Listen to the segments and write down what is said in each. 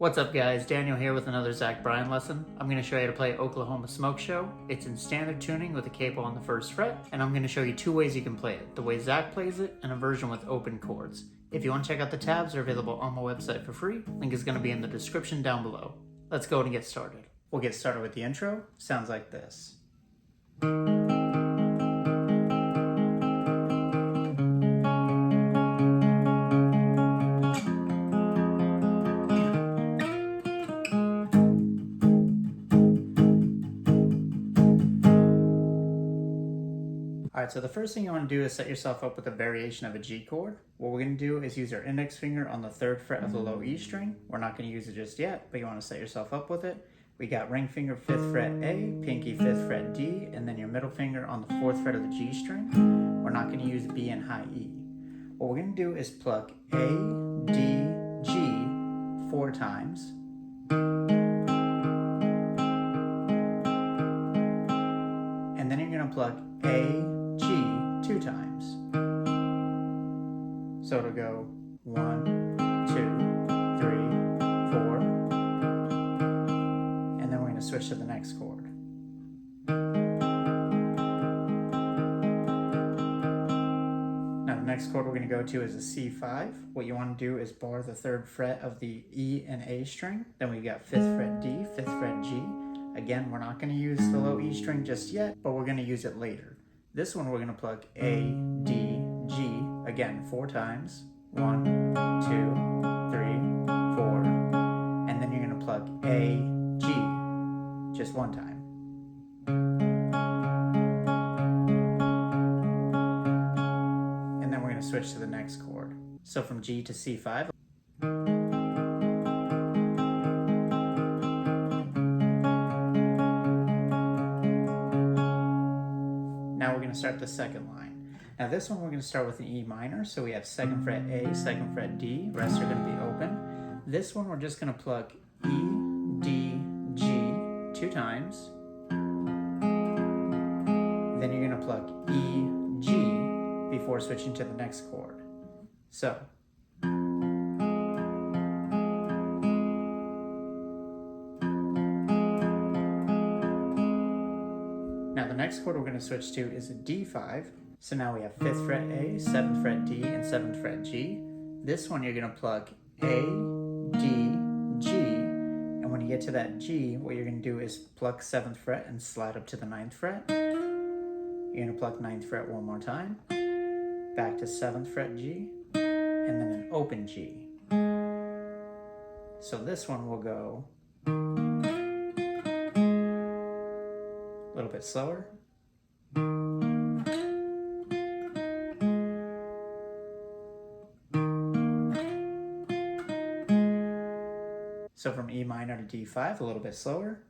What's up guys, Daniel here with another Bryan lesson. I'm going to show you how to play Oklahoma Smokeshow. It's in standard tuning with a capo on the first fret, and I'm going to show you two ways you can play it. The way Zach plays it, and a version with open chords. If you want to check out the tabs, they're available on my website for free. Link is going to be in the description down below. Let's go and get started. We'll get started with the intro. Sounds like this. Alright, so the first thing you want to do is set yourself up with a variation of a G chord. What we're going to do is use our index finger on the 3rd fret of the low E string. We're not going to use it just yet, but you want to set yourself up with it. We got ring finger 5th fret A, pinky 5th fret D, and then your middle finger on the 4th fret of the G string. We're not going to use B and high E. What we're going to do is pluck A, D, G 4 times. And then you're going to pluck A, G 2 times. So it'll go 1, 2, 3, 4. And then we're going to switch to the next chord. Now the next chord we're going to go to is a C5. What you want to do is bar the 3rd fret of the E and A string. Then we got 5th fret D, 5th fret G. Again, we're not going to use the low E string just yet, but we're going to use it later. This one we're going to pluck A, D, G, again 4 times. 1, 2, 3, 4. And then you're going to pluck A, G, just 1 time. And then we're going to switch to the next chord. So from G to C5. Now we're going to start the second line. Now this one we're going to start with an E minor, so we have 2nd fret A, 2nd fret D, the rest are going to be open. This one we're just going to pluck E, D, G 2 times. Then you're going to pluck E, G before switching to the next chord. So. Now the next chord we're going to switch to is a D5. So now we have 5th fret A, 7th fret D, and 7th fret G. This one you're going to pluck A, D, G, and when you get to that G, what you're going to do is pluck 7th fret and slide up to the 9th fret. You're going to pluck 9th fret one more time, back to 7th fret G, and then an open G. So this one will go a little bit slower. So from E minor to D5, a little bit slower.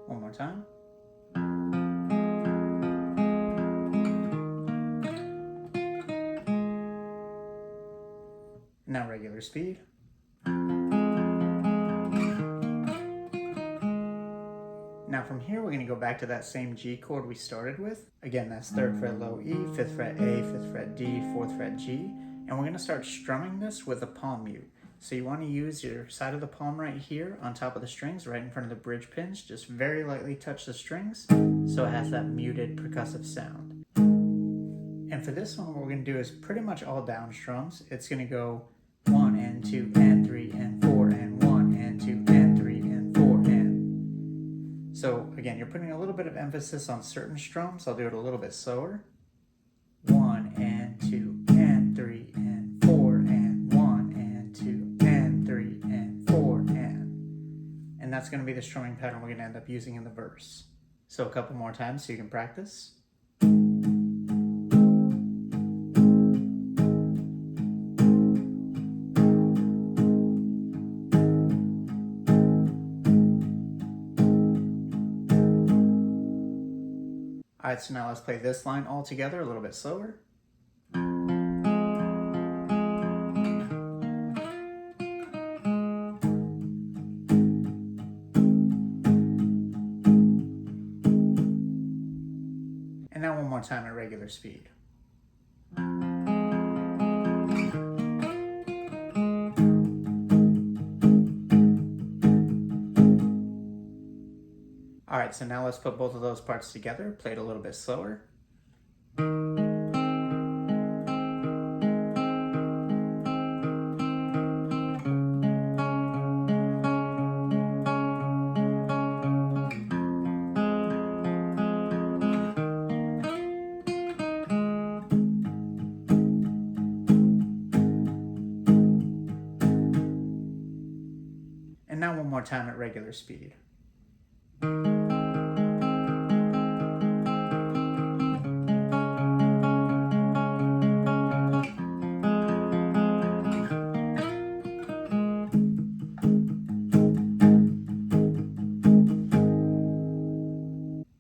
One more time. Now regular speed. Now from here we're going to go back to that same G chord we started with. Again, that's 3rd fret low E, 5th fret A, 5th fret D, 4th fret G. And we're going to start strumming this with a palm mute. So you want to use your side of the palm right here on top of the strings, right in front of the bridge pins. Just very lightly touch the strings so it has that muted percussive sound. And for this one, what we're going to do is pretty much all down strums. It's going to go 1 and 2 and 3 and 4 and 1 and 2 and 3 and 4 and. So again, you're putting a little bit of emphasis on certain strums. I'll do it a little bit slower. 1 and 2 and 3 and 4 and 1 and 2 and 3 and 4 and. And that's going to be the strumming pattern we're going to end up using in the verse. So a couple more times so you can practice. Alright, so now let's play this line all together a little bit slower. And now one more time at regular regular speed. Alright, so now let's put both of those parts together, play it a little bit slower. And now one more time at regular speed.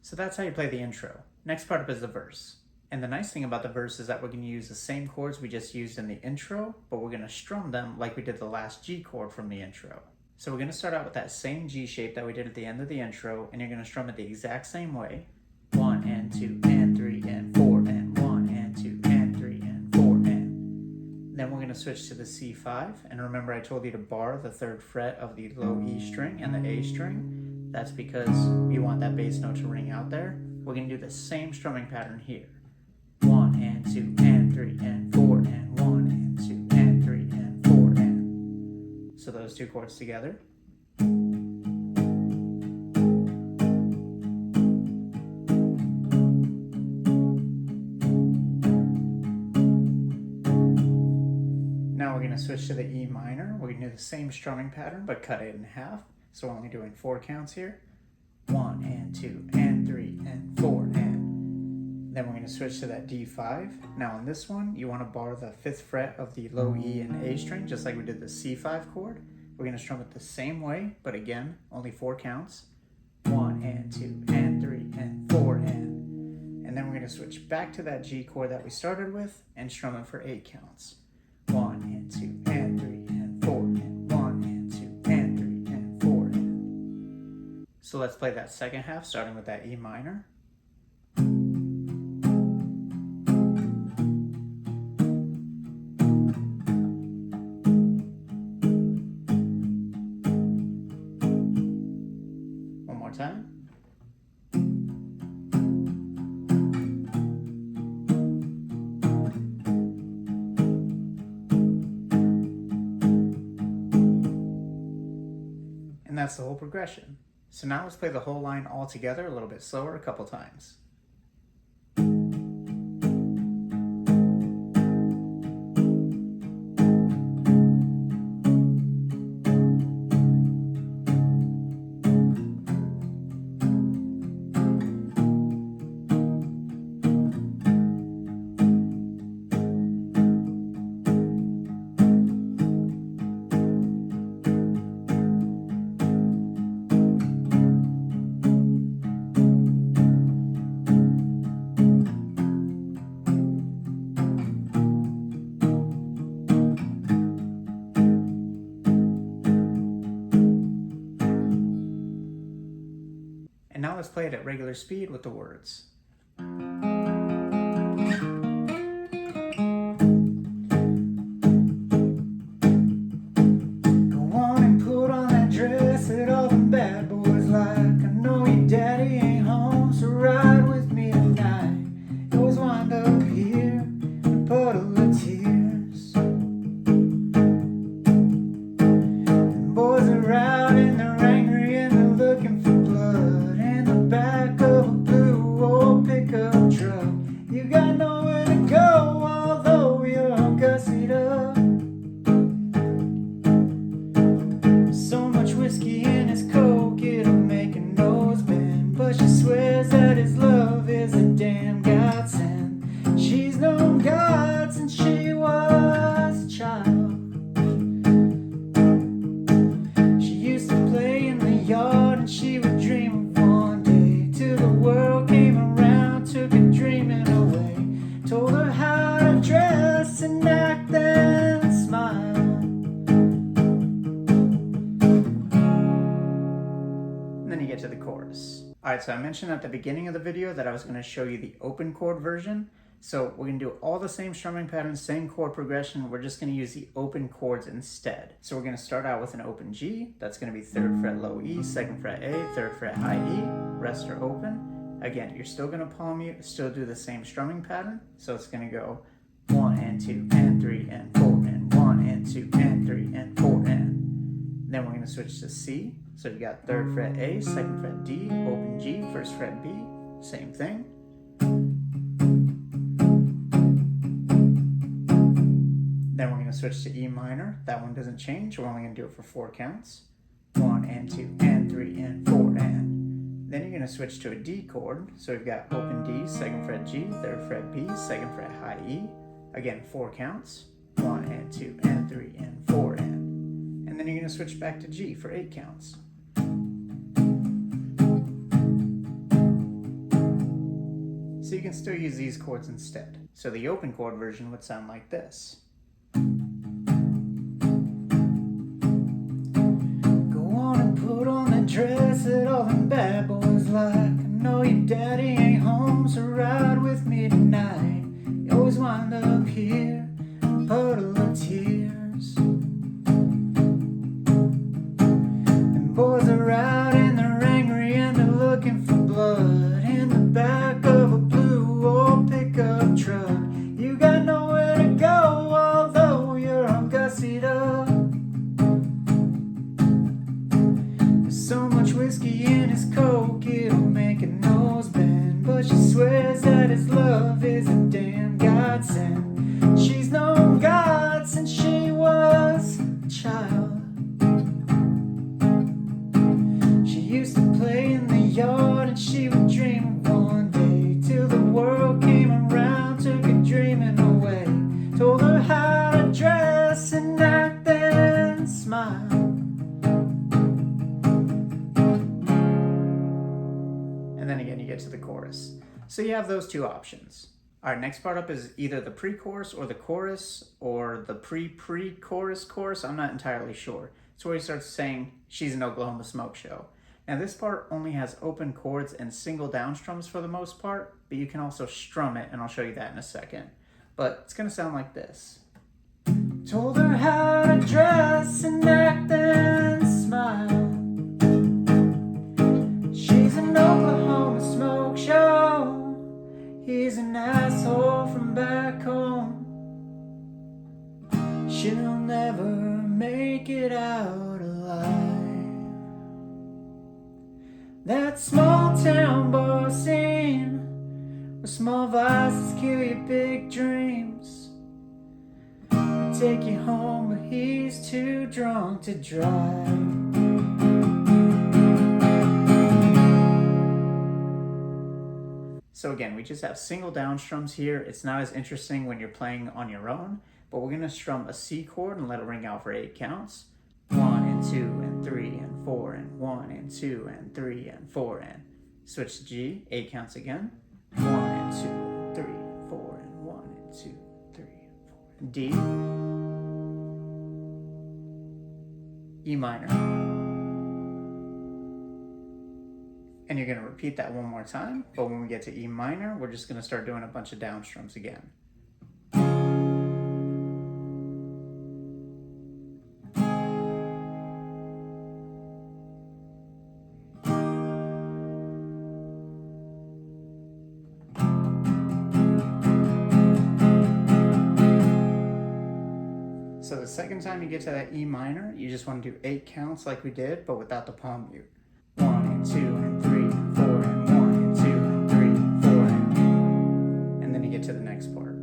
So that's how you play the intro. Next part up is the verse. And the nice thing about the verse is that we're going to use the same chords we just used in the intro, but we're going to strum them like we did the last G chord from the intro. So we're going to start out with that same G shape that we did at the end of the intro, and you're going to strum it the exact same way. 1 and 2 and 3 and 4 and 1 and 2 and 3 and 4 and. Then we're going to switch to the C5, and remember I told you to bar the 3rd fret of the low E string and the A string. That's because we want that bass note to ring out there. We're going to do the same strumming pattern here. 1 and 2 and 3 and 4 and 1 and 2 and 3 and 4 and. So those two chords together. Now we're going to switch to the E minor. We're going to do the same strumming pattern but cut it in half. So we're only doing 4 counts here. 1 and 2 and 3 and 4 and. Then we're going to switch to that D5. Now on this one, you want to bar the 5th fret of the low E and A string, just like we did the C5 chord. We're going to strum it the same way, but again, only 4 counts. 1 and 2 and 3 and 4 and. And then we're going to switch back to that G chord that we started with and strum it for 8 counts. 1 and 2 and 3 and 4 and 1 and 2 and 3 and 4 and. So let's play that second half, starting with that E minor. One more time. And that's the whole progression. So now let's play the whole line all together a little bit slower a couple times. And now let's play it at regular speed with the words. Go on and put on that dress that all them bad boys like. I know your daddy ain't home, so ride with me tonight. You always wind up here in a puddle of tears. And boys are out and they're angry and they're looking for blood. Back of a blue old pickup truck. You got nowhere to go, although you're all gussied up. So much whiskey in his coke, it'll make a nose bend. But she swears that his love is a damn godsend. She's known God since she was a child. She used to play in the yard and she would dream of the world came around, took her dreaming away, told her how to dress and act and smile. And then you get to the chorus. Alright, so I mentioned at the beginning of the video that I was going to show you the open chord version, So we're going to do all the same strumming patterns, same chord progression. We're just going to use the open chords instead. So we're going to start out with an open G. That's going to be 3rd fret low E, 2nd fret A, 3rd fret high E. Rest are open. Again, you're still going to palm mute, still do the same strumming pattern. So it's going to go 1 and 2 and 3 and 4 and 1 and 2 and 3 and 4 and. Then we're going to switch to C. So you got 3rd fret A, 2nd fret D, open G, 1st fret B, same thing. Then we're going to switch to E minor. That one doesn't change. We're only going to do it for 4 counts. 1 and 2 and 3 and 4 and. Then you're going to switch to a D chord. So we've got open D, 2nd fret G, 3rd fret B, 2nd fret high E. Again, 4 counts. 1 and 2 and 3 and 4 and. And then you're going to switch back to G for 8 counts. So you can still use these chords instead. So the open chord version would sound like this. Dress that all them bad boys like. I know your daddy ain't home, so ride with me tonight. You always wind up here, a puddle of tears. And boys are out and they're angry and they're looking for blood in the back of a blue old pickup truck. You got nowhere to go, although you're all gussied up. So much whiskey in his coke, it'll make a nose bend. But she swears that his love is a damn godsend. She's known God since she was a child. She used to play in the yard and she would dream of one day, till the world came around, took her dreaming away. Told her how to dress and act and smile. And then again, you get to the chorus. So you have those 2 options. All right, next part up is either the pre-chorus or the chorus, or the pre-pre-chorus chorus. I'm not entirely sure. It's where he starts saying, she's an Oklahoma smoke show. Now this part only has open chords and single down strums for the most part, but you can also strum it, and I'll show you that in a second. But it's gonna sound like this. Told her how to dress and act and smile. She's an Oklahoma smoke show. He's an asshole from back home. She'll never make it out alive. That small town bar scene, where small vices kill your big dreams. Take you home, but he's too drunk to drive. So again, we just have single down strums here. It's not as interesting when you're playing on your own, but we're gonna strum a C chord and let it ring out for 8 counts. 1 and 2 and 3 and 4 and 1 and 2 and 3 and 4 and. Switch to G, 8 counts again. 1 and 2 and 3 and 4 and 1 and 2, 3 and 4. D, E minor. And you're going to repeat that one more time, but when we get to E minor, we're just going to start doing a bunch of down strums again. So the second time you get to that E minor, you just want to do 8 counts like we did, but without the palm mute. 1 and 2 and 3 and 4 and 1 and 2 and 3 and 4 and then you get to the next part.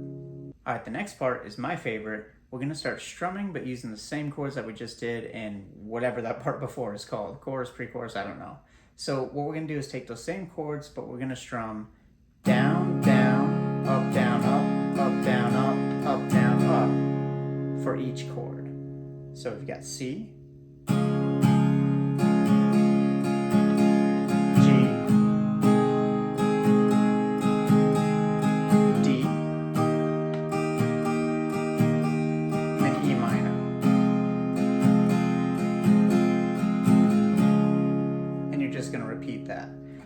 All right, the next part is my favorite. We're going to start strumming, but using the same chords that we just did in whatever that part before is called. Chorus, pre-chorus, I don't know. So what we're going to do is take those same chords, but we're going to strum down, down, up, down, up, up, down, up, up, down, up for each chord. So we've got C,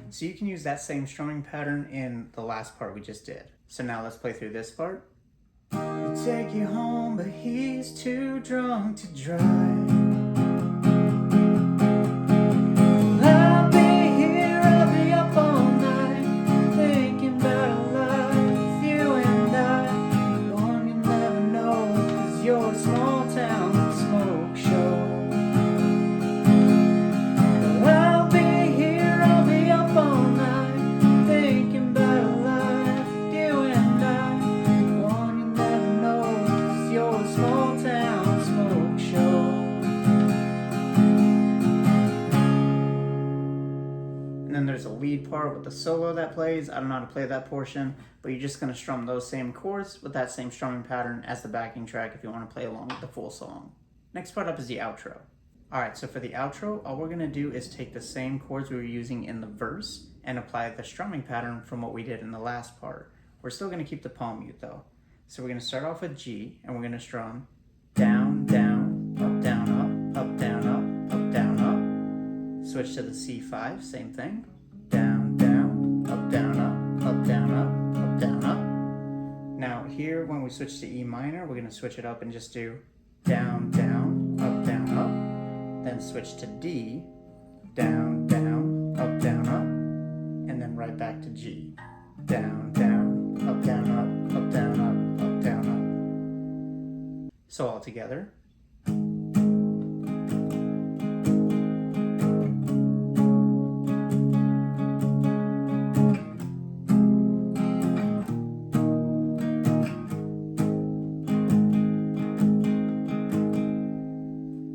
so you can use that same strumming pattern in the last part we just did. So now let's play through this part. He'll take you home, but he's too drunk to drive. I'll be here, I'll be up all night, thinking about a life, you and I. One you never know, 'cause you're a small town smoke show. I'll be here, I'll be up all night, thinking about a life, you and I. One you never know, 'cause you're a small town smoke show. And then there's a lead part with the solo that plays. I don't know how to play that portion, but you're just going to strum those same chords with that same strumming pattern as the backing track if you want to play along with the full song. Next part up is the outro. Alright, so for the outro, all we're going to do is take the same chords we were using in the verse and apply the strumming pattern from what we did in the last part. We're still going to keep the palm mute though. So we're going to start off with G, and we're going to strum down, down, up, down, up, up, down, up, up, down, up. Switch to the C5, same thing. Down, down, up, down, up, up, down, up, up, down, up. Now here, when we switch to E minor, we're going to switch it up and just do down, down, up, down, up. Then switch to D, down, down, up, down, up, and then right back to G. Down, down, up, down, up, up, down, up, up, down, up. So all together.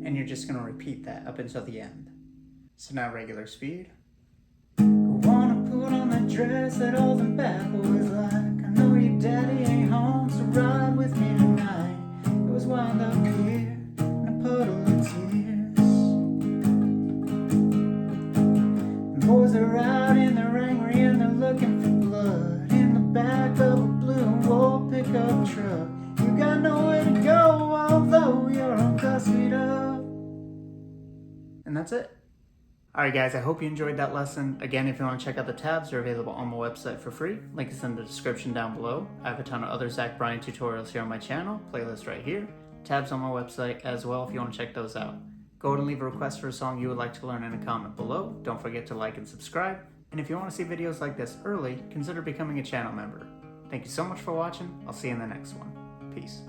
And you're just going to repeat that up until the end. So now regular speed. I wanna put on that dress that all the bad boys like. I know your daddy ain't home, so ride with me tonight. It was wound up here in a puddle of tears. And boys are out and they're angry and they're looking for blood in the back of a blue and gold pickup truck. You got nowhere to go, although you're all gussied up. And that's it. Alright guys, I hope you enjoyed that lesson. Again, if you want to check out the tabs, they're available on my website for free. Link is in the description down below. I have a ton of other Bryan tutorials here on my channel, playlist right here. Tabs on my website as well if you want to check those out. Go ahead and leave a request for a song you would like to learn in a comment below. Don't forget to like and subscribe. And if you want to see videos like this early, consider becoming a channel member. Thank you so much for watching. I'll see you in the next one. Peace.